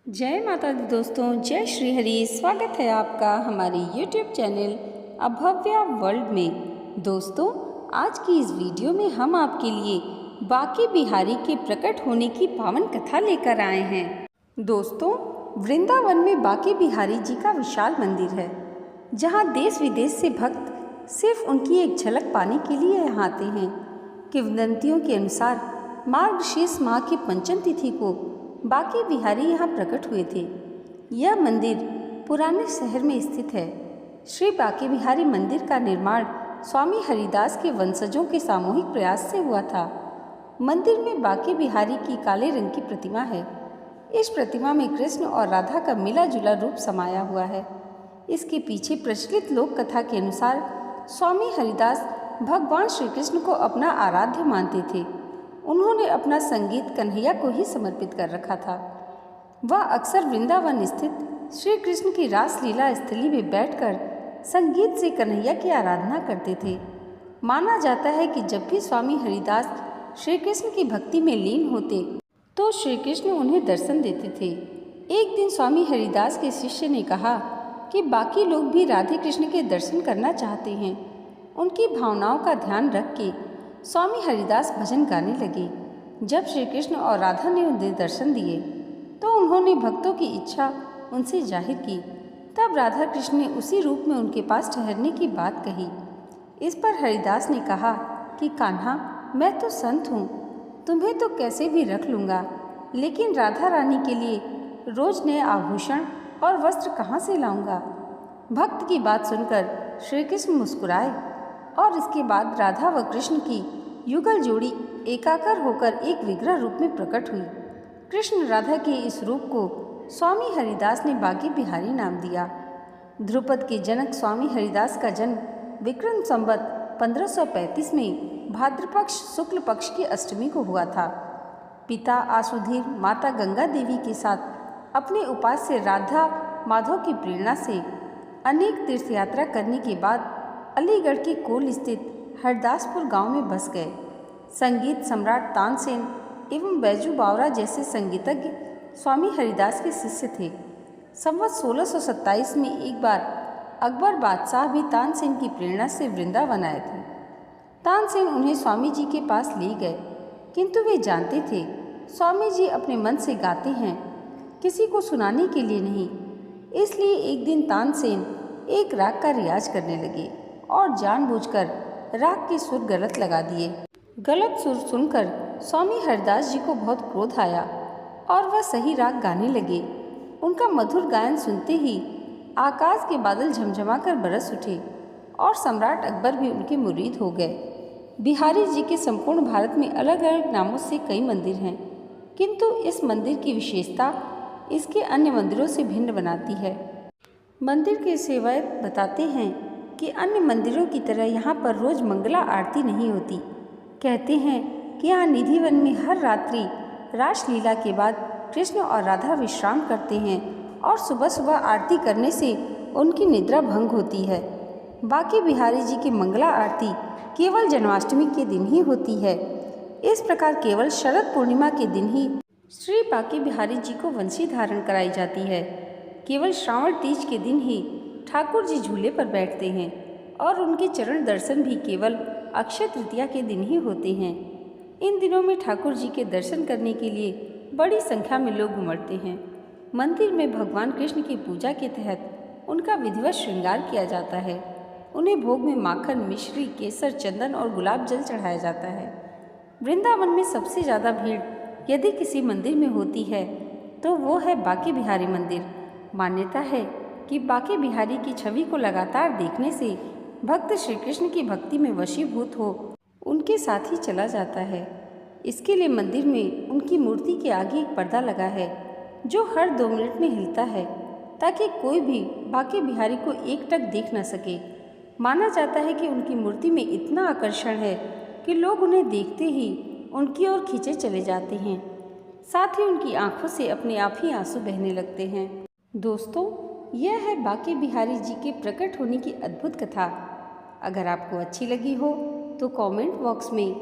जय माता दी दोस्तों, जय श्री हरि। स्वागत है आपका हमारे YouTube चैनल अभव्या वर्ल्ड में। दोस्तों, आज की इस वीडियो में हम आपके लिए बांके बिहारी के प्रकट होने की पावन कथा लेकर आए हैं। दोस्तों, वृंदावन में बांके बिहारी जी का विशाल मंदिर है, जहां देश विदेश से भक्त सिर्फ उनकी एक झलक पाने के लिए यहाँ आते हैं। किंवदंतियों के अनुसार मार्गशीर्ष माह की पंचम तिथि को बांके बिहारी यहाँ प्रकट हुए थे। यह मंदिर पुराने शहर में स्थित है। श्री बांके बिहारी मंदिर का निर्माण स्वामी हरिदास के वंशजों के सामूहिक प्रयास से हुआ था। मंदिर में बांके बिहारी की काले रंग की प्रतिमा है। इस प्रतिमा में कृष्ण और राधा का मिला जुला रूप समाया हुआ है। इसके पीछे प्रचलित लोक कथा के अनुसार स्वामी हरिदास भगवान श्री कृष्ण को अपना आराध्य मानते थे। उन्होंने अपना संगीत कन्हैया को ही समर्पित कर रखा था। वह अक्सर वृंदावन स्थित श्री कृष्ण की रास लीला स्थली में बैठकर संगीत से कन्हैया की आराधना करते थे। माना जाता है कि जब भी स्वामी हरिदास श्री कृष्ण की भक्ति में लीन होते तो श्री कृष्ण उन्हें दर्शन देते थे। एक दिन स्वामी हरिदास के शिष्य ने कहा कि बाकी लोग भी राधे कृष्ण के दर्शन करना चाहते हैं। उनकी भावनाओं का ध्यान रख के स्वामी हरिदास भजन गाने लगे। जब श्री कृष्ण और राधा ने उन्हें दर्शन दिए तो उन्होंने भक्तों की इच्छा उनसे जाहिर की। तब राधा कृष्ण ने उसी रूप में उनके पास ठहरने की बात कही। इस पर हरिदास ने कहा कि कान्हा, मैं तो संत हूँ, तुम्हें तो कैसे भी रख लूँगा, लेकिन राधा रानी के लिए रोज नए आभूषण और वस्त्र कहाँ से लाऊंगा। भक्त की बात सुनकर श्री कृष्ण मुस्कुराए और इसके बाद राधा व कृष्ण की युगल जोड़ी एकाकार होकर एक विग्रह रूप में प्रकट हुई। कृष्ण राधा के इस रूप को स्वामी हरिदास ने बांके बिहारी नाम दिया। ध्रुपद के जनक स्वामी हरिदास का जन्म विक्रम संवत 1535 में भाद्रपक्ष शुक्ल पक्ष की अष्टमी को हुआ था। पिता आसुधीर माता गंगा देवी के साथ अपने उपास्य राधा माधव की प्रेरणा से अनेक तीर्थ यात्रा करने के बाद अलीगढ़ के कोल स्थित हरदासपुर गांव में बस गए। संगीत सम्राट तानसेन एवं बैजू बावरा जैसे संगीतज्ञ स्वामी हरिदास के शिष्य थे। संवत 1627 में एक बार अकबर बादशाह भी तानसेन की प्रेरणा से वृंदावन आए थे। तानसेन उन्हें स्वामी जी के पास ले गए, किंतु वे जानते थे स्वामी जी अपने मन से गाते हैं, किसी को सुनाने के लिए नहीं। इसलिए एक दिन तानसेन एक राग का रियाज करने लगे और जानबूझकर राग के सुर गलत लगा दिए। गलत सुर सुनकर स्वामी हरिदास जी को बहुत क्रोध आया और वह सही राग गाने लगे। उनका मधुर गायन सुनते ही आकाश के बादल झमझमाकर बरस उठे और सम्राट अकबर भी उनके मुरीद हो गए। बिहारी जी के संपूर्ण भारत में अलग अलग नामों से कई मंदिर हैं, किंतु इस मंदिर की विशेषता इसके अन्य मंदिरों से भिन्न बनाती है। मंदिर के सेवक बताते हैं कि अन्य मंदिरों की तरह यहाँ पर रोज मंगला आरती नहीं होती। कहते हैं कि यहाँ निधिवन में हर रात्रि रासलीला के बाद कृष्ण और राधा विश्राम करते हैं और सुबह सुबह आरती करने से उनकी निद्रा भंग होती है। बांके बिहारी जी की मंगला आरती केवल जन्माष्टमी के दिन ही होती है। इस प्रकार केवल शरद पूर्णिमा के दिन ही श्री बांके बिहारी जी को वंशी धारण कराई जाती है। केवल श्रावण तीज के दिन ही ठाकुर जी झूले पर बैठते हैं और उनके चरण दर्शन भी केवल अक्षय तृतीया के दिन ही होते हैं। इन दिनों में ठाकुर जी के दर्शन करने के लिए बड़ी संख्या में लोग उमड़ते हैं। मंदिर में भगवान कृष्ण की पूजा के तहत उनका विधिवत श्रृंगार किया जाता है। उन्हें भोग में माखन, मिश्री, केसर, चंदन और गुलाब जल चढ़ाया जाता है। वृंदावन में सबसे ज़्यादा भीड़ यदि किसी मंदिर में होती है तो वो है बांके बिहारी मंदिर। मान्यता है कि बांके बिहारी की छवि को लगातार देखने से भक्त श्री कृष्ण की भक्ति में वशीभूत हो उनके साथ ही चला जाता है। इसके लिए मंदिर में उनकी मूर्ति के आगे एक पर्दा लगा है जो हर 2 मिनट में हिलता है, ताकि कोई भी बांके बिहारी को एकटक देख न सके। माना जाता है कि उनकी मूर्ति में इतना आकर्षण है कि लोग उन्हें देखते ही उनकी ओर खींचे चले जाते हैं। साथ ही उनकी आंखों से अपने आप ही आंसू बहने लगते हैं। दोस्तों, यह है बांके बिहारी जी के प्रकट होने की अद्भुत कथा। अगर आपको अच्छी लगी हो तो कमेंट बॉक्स में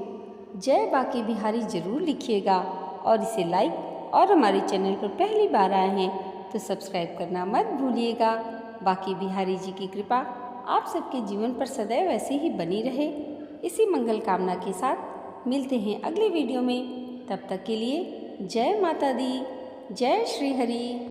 जय बांके बिहारी जरूर लिखिएगा और इसे लाइक और हमारे चैनल पर पहली बार आए हैं तो सब्सक्राइब करना मत भूलिएगा। बाकी बिहारी जी की कृपा आप सबके जीवन पर सदैव ऐसे ही बनी रहे, इसी मंगल कामना के साथ मिलते हैं अगले वीडियो में। तब तक के लिए जय माता दी, जय श्री हरि।